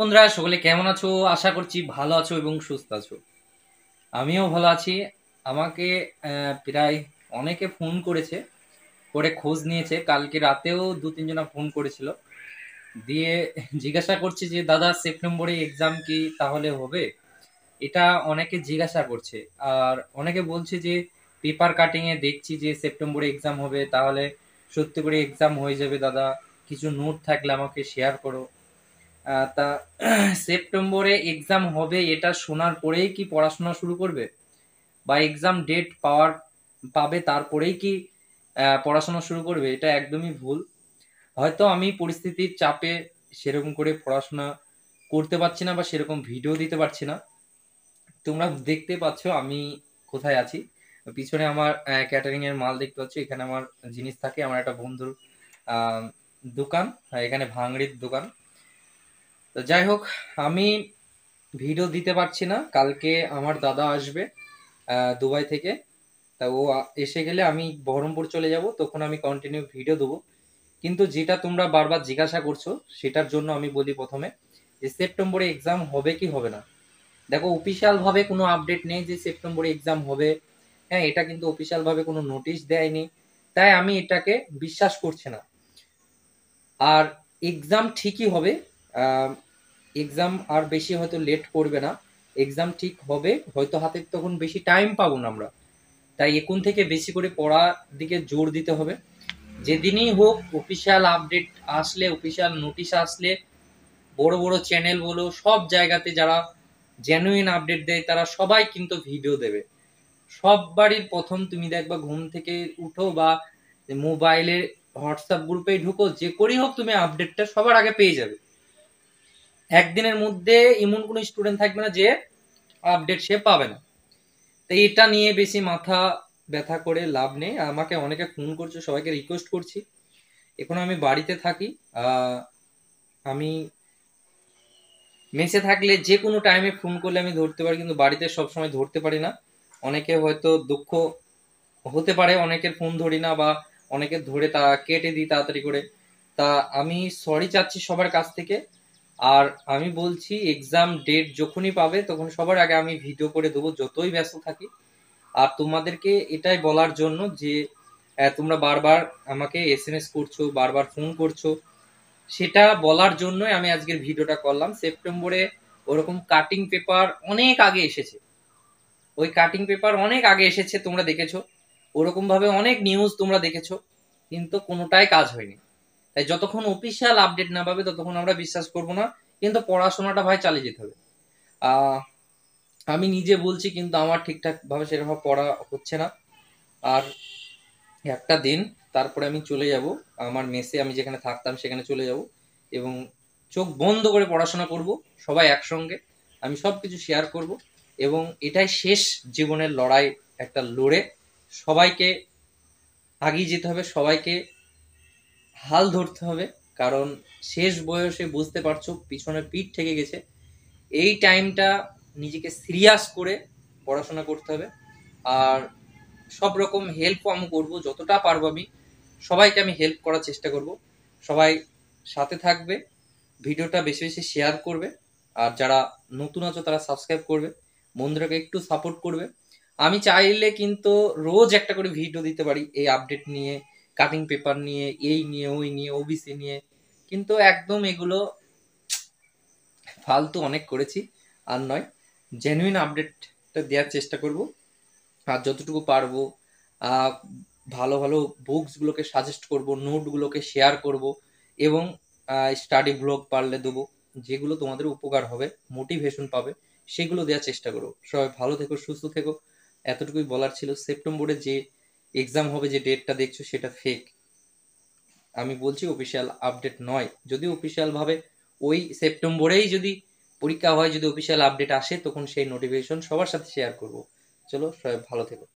বন্ধুরা সকলে কেমন আছো? আশা করছি ভালো আছো এবং সুস্থ আছো। আমিও ভালো আছি। আমাকে প্রায় অনেকে ফোন করেছে, করে খোঁজ নিয়েছে। কালকে রাতেও দু তিনজনা ফোন করেছিল, দিয়ে জিজ্ঞাসা করছে যে দাদা সেপ্টেম্বরে এক্সাম কি তাহলে হবে? এটা অনেকে জিজ্ঞাসা করছে। আর অনেকে বলছে যে পেপার কাটিং এ দেখছি যে সেপ্টেম্বরে এক্সাম হবে, তাহলে সত্যি করে এক্সাম হয়ে যাবে দাদা, কিছু নোট থাকলে আমাকে শেয়ার করো। তা সেপ্টেম্বরে এক্সাম হবে এটা শোনার পরেই কি পড়াশোনা শুরু করবে, বা এক্সাম ডেট পাবে তারপরেই কি পড়াশোনা শুরু করবে? এটা একদমই ভুল। হয়তো আমি পরিস্থিতির চাপে সেরকম করে পড়াশোনা করতে পারছি না বা সেরকম ভিডিও দিতে পারছি না। তোমরা দেখতে পাচ্ছ আমি কোথায় আছি। পিছনে আমার ক্যাটারিং এর মাল দেখতে পাচ্ছ, এখানে আমার জিনিস থাকে। আমার একটা বন্ধুর আহ, দোকান, এখানে ভাঙড়ির দোকান। তো যাই হোক, আমি ভিডিও দিতে পারছি না। কালকে আমার দাদা আসবে দুবাই থেকে। তা ও এসে গেলে আমি বহরমপুর চলে যাব, তখন আমি কন্টিনিউ ভিডিও দেবো। কিন্তু যেটা তোমরা বারবার জিজ্ঞাসা করছো, সেটার জন্য আমি বলি প্রথমে যে সেপ্টেম্বরে এক্সাম হবে কি হবে না। দেখো, অফিসিয়াল ভাবে কোনো আপডেট নেই যে সেপ্টেম্বরে এক্সাম হবে। হ্যাঁ, এটা কিন্তু অফিসিয়াল ভাবে কোনো নোটিশ দেয়নি, তাই আমি এটাকে বিশ্বাস করছি না। আর এক্সাম ঠিকই হবে। এক্সাম আর বেশি হয়তো লেট করবে না। এক্সাম ঠিক হবে, হয়তো হাতে তখন বেশি টাইম পাবো না আমরা। তাই এখন থেকে বেশি করে পড়ার দিকে জোর দিতে হবে। যেদিনই হোক অফিসিয়াল আপডেট আসলে, অফিসিয়াল নোটিশ আসলে, বড় বড় চ্যানেল বলো, সব জায়গাতে যারা জেনুইন আপডেট দেয় তারা সবাই কিন্তু ভিডিও দেবে। সববারই প্রথম তুমি দেখবা, ঘুম থেকে উঠো বা মোবাইলে হোয়াটসঅ্যাপ গ্রুপে ঢুকো, যে করেই হোক তুমি আপডেটটা সবার আগে পেয়ে যাবে। একদিনের মধ্যে এমন কোনো স্টুডেন্ট থাকবে না যে আপডেট সে পাবে না। তো এটা নিয়ে বেশি মাথা ব্যথা করে লাভ নেই। আমাকে অনেকে ফোন করছে, সবাইকে রিকোয়েস্ট করছি। এখন আমি বাড়িতে থাকি। আমি মেসে থাকলে যে কোনো টাইমে ফোন করলে আমি ধরতে পারি, কিন্তু বাড়িতে সবসময় ধরতে পারি না। অনেকে হয়তো দুঃখ হতে পারে, অনেকের ফোন ধরি না বা অনেকের ধরে তা কেটে দিই তাড়াতাড়ি করে। তা আমি সরি চাচ্ছি সবার কাছ থেকে। আর আমি বলছি, এক্সাম ডেট যখনই পাবে তখন সবার আগে আমি ভিডিও করে দেবো, যতই ব্যস্ত থাকি। আর তোমাদেরকে এটাই বলার জন্য যে তোমরা বারবার আমাকে এসএমএস করছো, বারবার ফোন করছো, সেটা বলার জন্যই আমি আজকের ভিডিওটা করলাম। সেপ্টেম্বরে ওরকম কাটিং পেপার অনেক আগে এসেছে, ওই কাটিং পেপার অনেক আগে এসেছে, তোমরা দেখেছো। ওরকম ভাবে অনেক নিউজ তোমরা দেখেছো, কিন্তু কোনোটাই কাজ হয়নি। তাই যতক্ষণ অফিসিয়াল আপডেট না পাবে ততক্ষণ আমরা বিশ্বাস করব না। কিন্তু পড়াশোনাটা ভাই চালিয়ে যেতে হবে। আহ আমি নিজে বলছি, কিন্তু আমার ঠিকঠাক ভাবে সেরকম পড়া হচ্ছে না। আর একটা দিন তারপরে আমি চলে যাব আমার মেসে, আমি যেখানে থাকতাম সেখানে চলে যাব, এবং চোখ বন্ধ করে পড়াশোনা করব সবাই একসঙ্গে। আমি সব কিছু শেয়ার করব, এবং এটাই শেষ জীবনের লড়াই। একটা লড়ে সবাইকে আগিয়ে যেতে হবে, সবাইকে হাল ধরতে হবে। কারণ শেষ বয়সে বুঝতে পারছো পিছনে পিঠ থেকে গেছে। এই টাইমটা নিজেকে সিরিয়াস করে পড়াশোনা করতে হবে। আর সব রকম হেল্প আমি করবো যতটা পারবো। আমি সবাইকে আমি হেল্প করার চেষ্টা করব। সবাই সাথে থাকবে, ভিডিওটা বেশি বেশি শেয়ার করবে। আর যারা নতুন আছো তারা সাবস্ক্রাইব করবে, বন্ধুরাকে একটু সাপোর্ট করবে। আমি চাইলে কিন্তু রোজ একটা করে ভিডিও দিতে পারি এই আপডেট নিয়ে, কাটিং পেপার নিয়ে, এই নিয়ে, ওই নিয়ে, ওবিসি নিয়ে। কিন্তু একদম এগুলো ফালতু অনেক করেছি, আর নয়। জেনুইন আপডেটটা দেওয়ার চেষ্টা করব। আর যতটুকু পারবো আহ, ভালো ভালো বুকসগুলোকে সাজেস্ট করব, নোটগুলোকে শেয়ার করব, এবং স্টাডি ব্লগ পারলে দেবো, যেগুলো তোমাদের উপকার হবে, মোটিভেশন পাবে, সেগুলো দেওয়ার চেষ্টা করো। সবাই ভালো থেকো, সুস্থ থেকো। এতটুকুই বলার ছিল। সেপ্টেম্বরে যে এক্সাম হবে, যে ডেটটা দেখছো সেটা ফেক। আমি বলছি অফিসিয়াল আপডেট নয়। যদি অফিসিয়াল ভাবে ওই সেপ্টেম্বরেই যদি পরীক্ষা হয়, যদি অফিসিয়াল আপডেট আসে, তখন সেই নোটিফিকেশন সবার সাথে শেয়ার করব। চলো, সবাই ভালো থেকো।